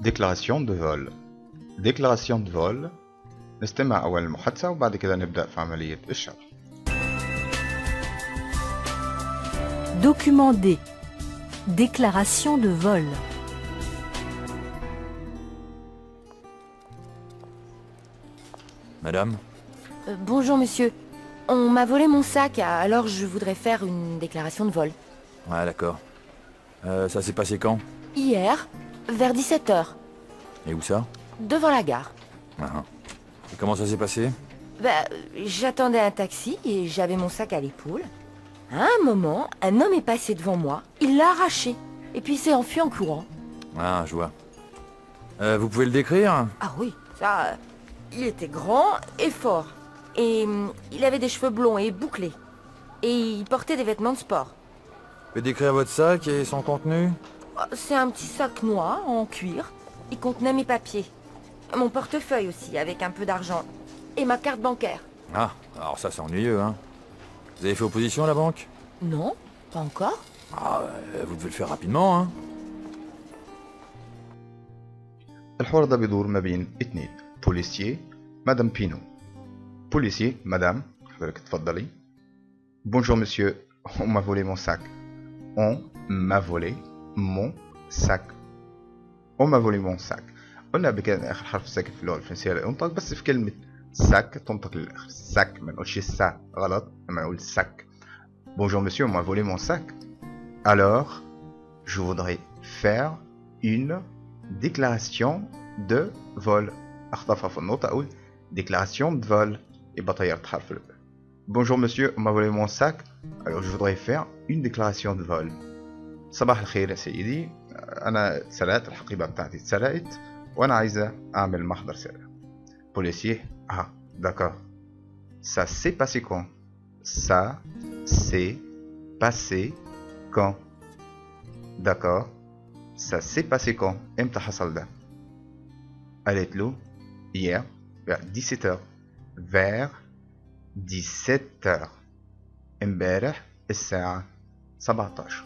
déclaration de vol. déclaration de vol نستمع أول المحادثة وبعد كده نبدأ في عملية الشرح. Document D. Déclaration de vol. Madame? Bonjour monsieur. On m'a volé mon sac, alors je voudrais faire une déclaration de vol. Ouais, d'accord. Ça s'est passé quand? Hier, vers 17h, Et où ça? devant la gare. Ah. Et comment ça s'est passé? J'attendais un taxi et j'avais mon sac à l'épaule. À un moment, un homme est passé devant moi, il l'a arraché, et puis il s'est enfui en courant. Ah, je vois. Vous pouvez le décrire? Ah oui, ça... il était grand et fort. Et il avait des cheveux blonds et bouclés. Et il portait des vêtements de sport. Vous pouvez décrire votre sac et son contenu? C'est un petit sac noir en cuir. Il contenait mes papiers. Mon portefeuille aussi, avec un peu d'argent. Et ma carte bancaire. Ah, alors ça c'est ennuyeux, hein. Vous avez fait opposition à la banque? Non, pas encore. Ah, vous devez le faire rapidement, hein. الحوار ده بيدور ما بين اتنين بوليسيي مدام بينو. بوليسيي مدام حضرتك اتفضلي. Bonjour monsieur, on m'a volé mon sac. On m'a volé mon sac. On m'a volé mon sac. قلنا قبل كده ان اخر حرف ساكن في اللغه الفرنسيه لا ينطق، بس في كلمه sac تنطق للاخر. sac ما نقولش سا غلط لما نقول sac. Bonjour monsieur, on m'a volé mon sac. Alors, je voudrais faire une déclaration de vol. اخطفها في النطق اقول déclaration de vol. يبقى طيرت حرف ال. Bonjour monsieur, on m'a volé mon sac. Alors je voudrais faire une déclaration de vol. صباح الخير يا سيدي، انا سرقت الحقيبه بتاعتي، اتسرقت وانا عايزه اعمل محضر سرقه. بوليسيه d'accord. Ça s'est passé quand? Ça s'est passé quand? D'accord. Ça s'est passé quand? امتى حصل ده؟ قالت له hier vers 17h. vers 17h. امبارح الساعة 17.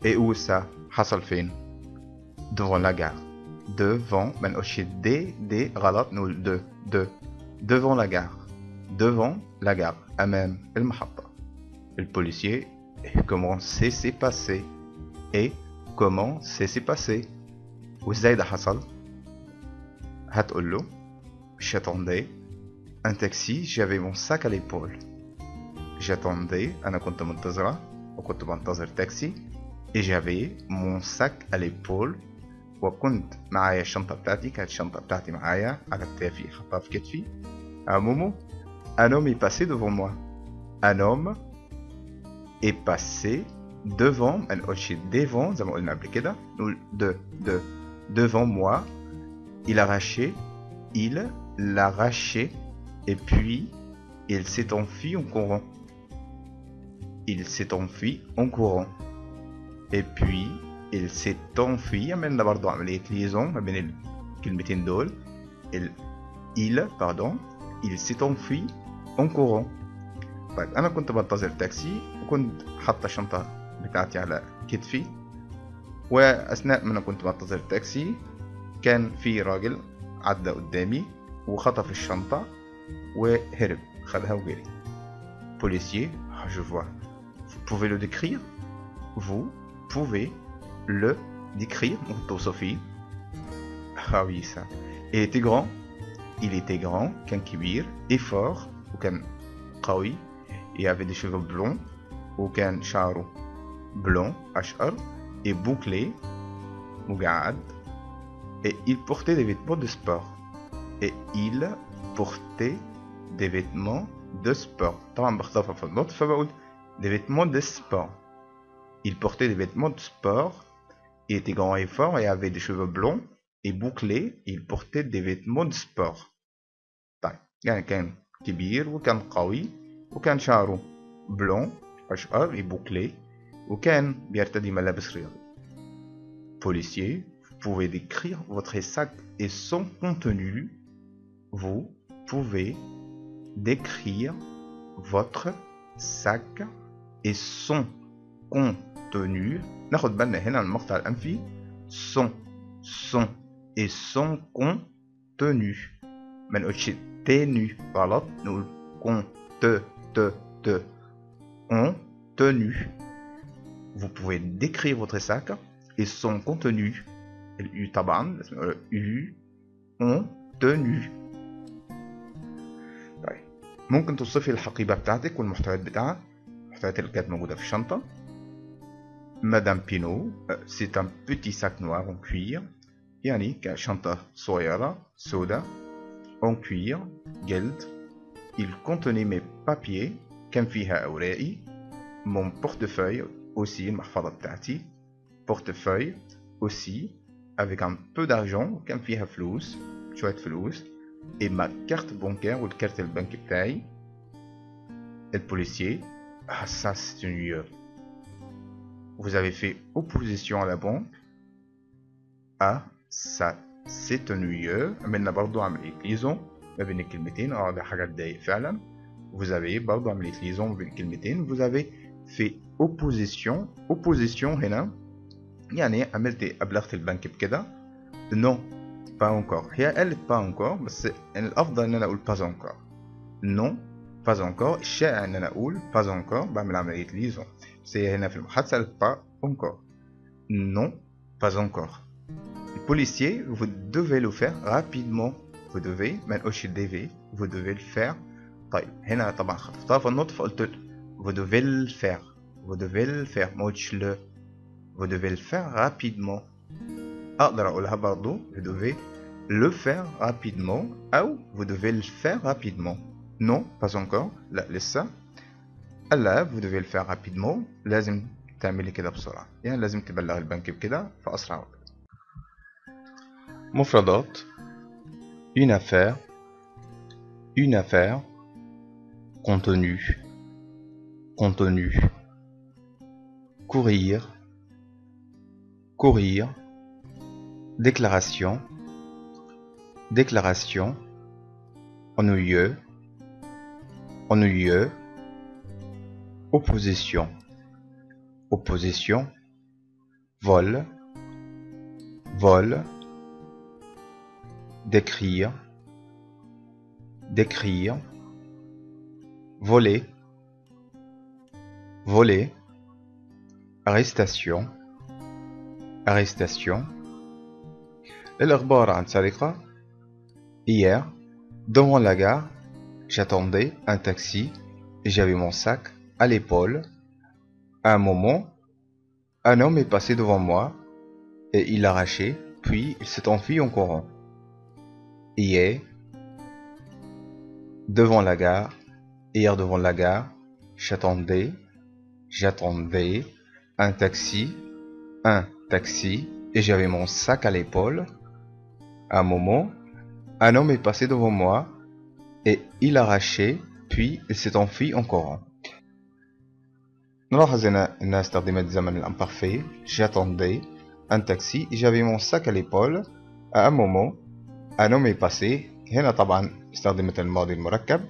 Et où ça? حصل فين؟ devant la gare. devant ما نقولش دي غلط، نقول de devant la gare. devant la gare أمام المحطة. البوليسيer comment c'est passé et comment c'est passé وازاي ده حصل؟ هتقول له j'attendais un taxi, j'avais mon sac à l'épaule. j'attendais أنا كنت منتظرة وكنت بنتظر تاكسي et j'avais mon sac à l'épaule وكنت معايا الشنطة بتاعتي، كانت الشنطة بتاعتي معايا على كتافي، حطها في كتفي. à un moment un homme est passé devant moi. un homme est passé devant ما نقولش devant زي ما قلنا قبل كده، نقول de devant moi. il l'arrachait et puis il s'est enfui en courant. il s'est enfui en courant et puis il s'est enfui. عملنا برضو عملية liaison ما بين الكلمتين دول. il s'est enfui en courant. طيب أنا كنت بنتظر تاكسي وكنت حاطة الشنطة بتاعتي على كتفي، وأثناء ما أنا كنت بنتظر تاكسي كان في راجل عدى قدامي وخطف الشنطة وهرب، خدها وجري. policier je vois. vous pouvez le décrire? vous pouvez le décrire توصفيه. ah oui ça. il était grand. il était grand. كان كبير et fort وكان قوي. il avait des cheveux blonds وكان شعره blond أشقر et bouclé مجعد. et il portait des vêtements de sport. et il portait des vêtements de sport. طبعا بخطفها في النطق فبقول des vêtements de sport. il portait des vêtements de sport. il était grand et fort et avait des cheveux blonds et bouclés. il portait des vêtements de sport. طيب يعني كان كبير وكان قوي وكان شعره blond أشقر et bouclé وكان بيرتدي ملابس رياضية. policier, vous pouvez décrire votre sac et son contenu. vous pouvez décrire votre sac et son contenu. ناخد بالنا هنا المقطع الأنفي son son et son contenu. ما نقولش تنو غلط نقول contenu. Vous pouvez décrire votre sac et son contenu. الU طبعا U contenu. طيب ممكن توصفي الحقيبة بتاعتك والمحتويات بتاعها. المحتويات اللي كانت موجودة في الشنطة. Madame Pinault, c'est un petit sac noir en cuir. يعني كشنطة صغيرة سوداء en cuir جلد. Il contenait mes papiers كان فيها أوراقي. Mon portefeuille aussi المحفظة بتاعتي. Portefeuille aussi avec un peu d'argent كان فيها فلوس شوية فلوس. Et ma carte bancaire والكارت البنكي بتاعي. Le policier, ah ça c'est ennuyeux. Vous avez fait opposition à la banque. Ah ça c'est ennuyeux. عملنا برضو عملية liaison ما بين الكلمتين. ده حاجة تضايق فعلا. Vous avez برضو عملية liaison ما بين الكلمتين. Vous avez fait opposition. Opposition هنا يعني عملتي أبلغت البنك بكده. Non pas encore. هي قالت pas encore بس الأفضل إن أنا أقول pas encore. Non pas encore. الشائع إن أنا أقول pas encore. بعمل عملية liaison. بس هي هنا في المحادثة قالت pas encore. Non pas encore. Le policier, vous devez le faire rapidement. Vous devez, ما نقولش devez. Vous devez le faire. طيب هنا طبعا خطفتها في النطق فقلت vous devez le faire. Vous devez le faire. ما قلتش le. Vous devez le faire rapidement. أقدر أقولها برضو vous devez le faire rapidement أو vous devez le faire rapidement. Non pas encore. لا لسه. لا vous devez le faire rapidement. لازم تعملي كده بسرعة. يعني لازم تبلغ البنك بكده في أسرع وقت. مفردات. Une affaire. Une affaire. Contenu. Contenu. Courir. Courir. Déclaration. Déclaration. Ennuyeux. Ennuyeux. Opposition. Opposition. Vol. Vol. Décrire. Décrire. Voler. Voler. Arrestation. Arrestation. الإخبار عن سرقة. Hier, devant la gare, j'attendais un taxi et j'avais mon sac à l'épaule. À un moment, un homme est passé devant moi et il l'a arraché, puis il s'est enfui en courant. Hier, devant la gare, j'attendais un taxi et j'avais mon sac à l'épaule. À un moment, un homme est passé devant moi et il l'a arraché, puis il s'est enfui en courant. نلاحظ هنا انها استخدمت زمن الامبارفي. j'attendais un taxi et j'avais mon sac à l'épaule. à un moment un homme est passé. هنا طبعا استخدمت الماضي المركب.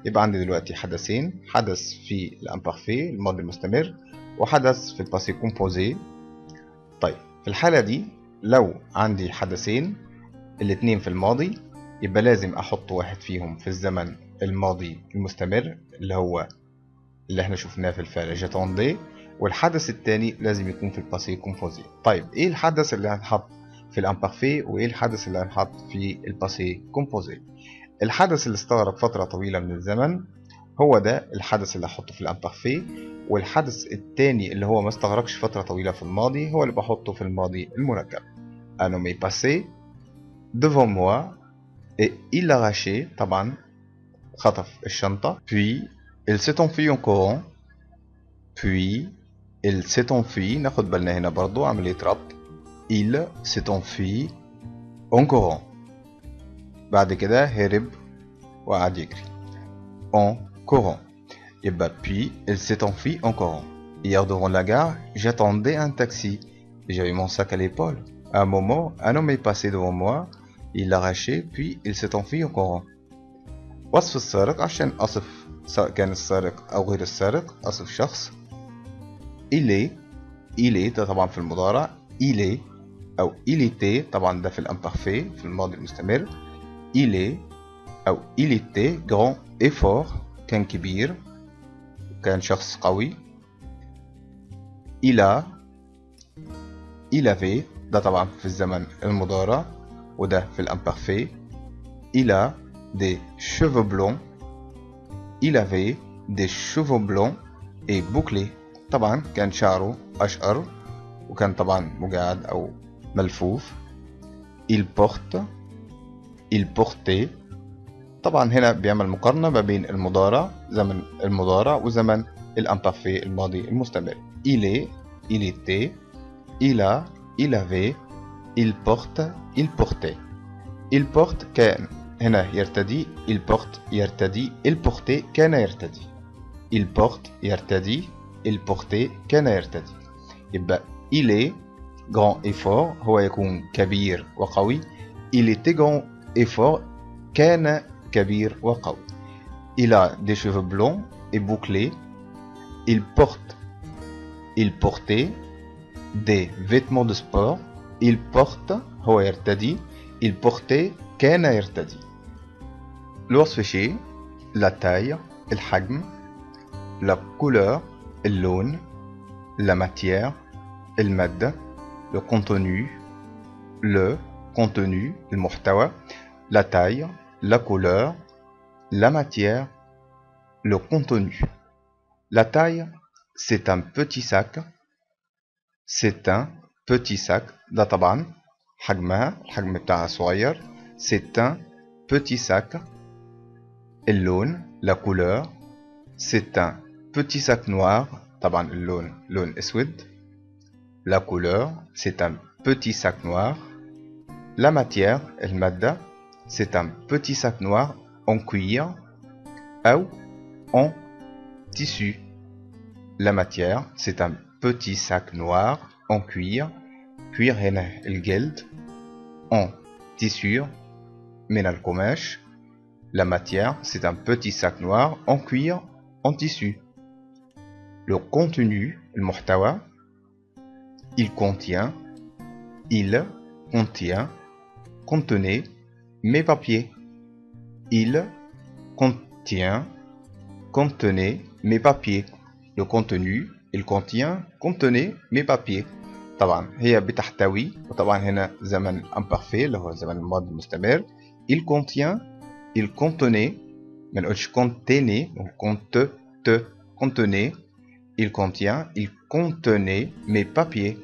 يبقى عندي دلوقتي حدثين. حدث في الامبارفي الماضي المستمر وحدث في الباسي كومبوزي. طيب في الحالة دي لو عندي حدثين الاتنين في الماضي يبقى لازم احط واحد فيهم في الزمن الماضي المستمر اللي هو اللي احنا شفناه في الفعل جاتوندي والحدث الثاني لازم يكون في الباسي كومبوزي. طيب ايه الحدث اللي هنحط في الامبارفي وايه الحدث اللي هنحط في الباسي كومبوزي؟ الحدث اللي استغرق فترة طويلة من الزمن هو ده الحدث اللي هحطه في الامبارفي، والحدث الثاني اللي هو ما استغرقش فترة طويلة في الماضي هو اللي بحطه في الماضي المركب. Un homme est passé devant moi et il l'a arraché. طبعا خطف الشنطة. puis il s'est enfui en courant. puis il s'est enfui. ناخد بالنا هنا برضو عملية ربط. il s'est enfui en courant. بعد كده هرب وقعد يجري. en courant. يبقى puis il s'est enfui en courant. Hier devant la gare, j'attendais un taxi et j'avais mon sac à l'épaule. À un moment, un homme est passé devant moi, il l'a arraché, puis il s'est enfui en courant. وصف السارق عشان أصف سواء كان السارق أو غير السارق أصف شخص. il est ده طبعا في المضارع. il est أو il était طبعا ده في الامبارفي في الماضي المستمر. il est أو il était grand et fort كان كبير كان شخص قوي. il a il avait ده طبعا في الزمن المضارع وده في الامبارفي. il a des cheveux blonds. il avait des cheveux blonds et bouclés طبعا كان شعره أشقر وكان طبعا مجعد أو ملفوف. il porte il portait طبعا هنا بيعمل مقارنة ما بين المضارع زمن المضارع وزمن الامبارفي الماضي المستمر. il est il était il a il avait il porte il portait. il porte كان هنا يرتدي. il porte يرتدي. il portait كان يرتدي. il porte يرتدي. il portait كان يرتدي. يبقى il est grand et fort هو يكون كبير وقوي. il était grand et fort كان كبير وقوي. il a des cheveux blonds et bouclés. il portait des vêtements de sport. il porte هو يرتدي. il portait كان يرتدي. الوصف شيء la taille الحجم la couleur اللون la matière المادة le contenu المحتوى la taille la couleur la matière le contenu. la taille c'est un petit sac. c'est un petit sac ده طبعا حجمها الحجم بتاعها صغير. c'est un petit sac. اللون la couleur c'est un petit sac noir طبعا اللون لون اسود. la couleur c'est un petit sac noir. la matière المادة c'est un petit sac noir en cuir أو en tissu. la matière c'est un petit sac noir en cuir. cuir هنا الجلد. en tissu من القماش. la matière c'est un petit sac noir en cuir en tissu. le contenu المحتوى il contient contenait mes papiers. il contenait mes papiers. le contenu il contenait mes papiers. طبعا هي بتحتوي وطبعا هنا زمن imparfait اللي هو زمن الماضي المستمر. il contenait ما نقولش contenait contenait. il contenait mes papiers.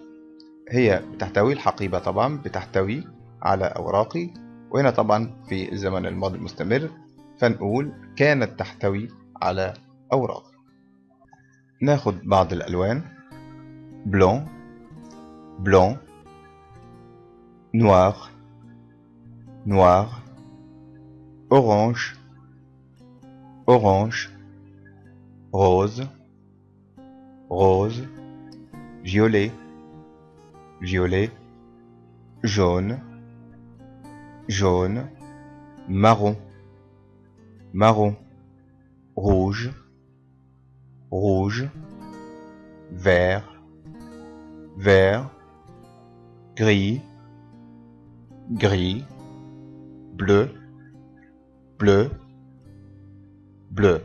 هي بتحتوي الحقيبة طبعا بتحتوي على أوراقي وهنا طبعا في الزمن الماضي المستمر فنقول كانت تحتوي على أوراقي. ناخد بعض الألوان. blanc noir orange rose violet jaune marron rouge vert gris bleu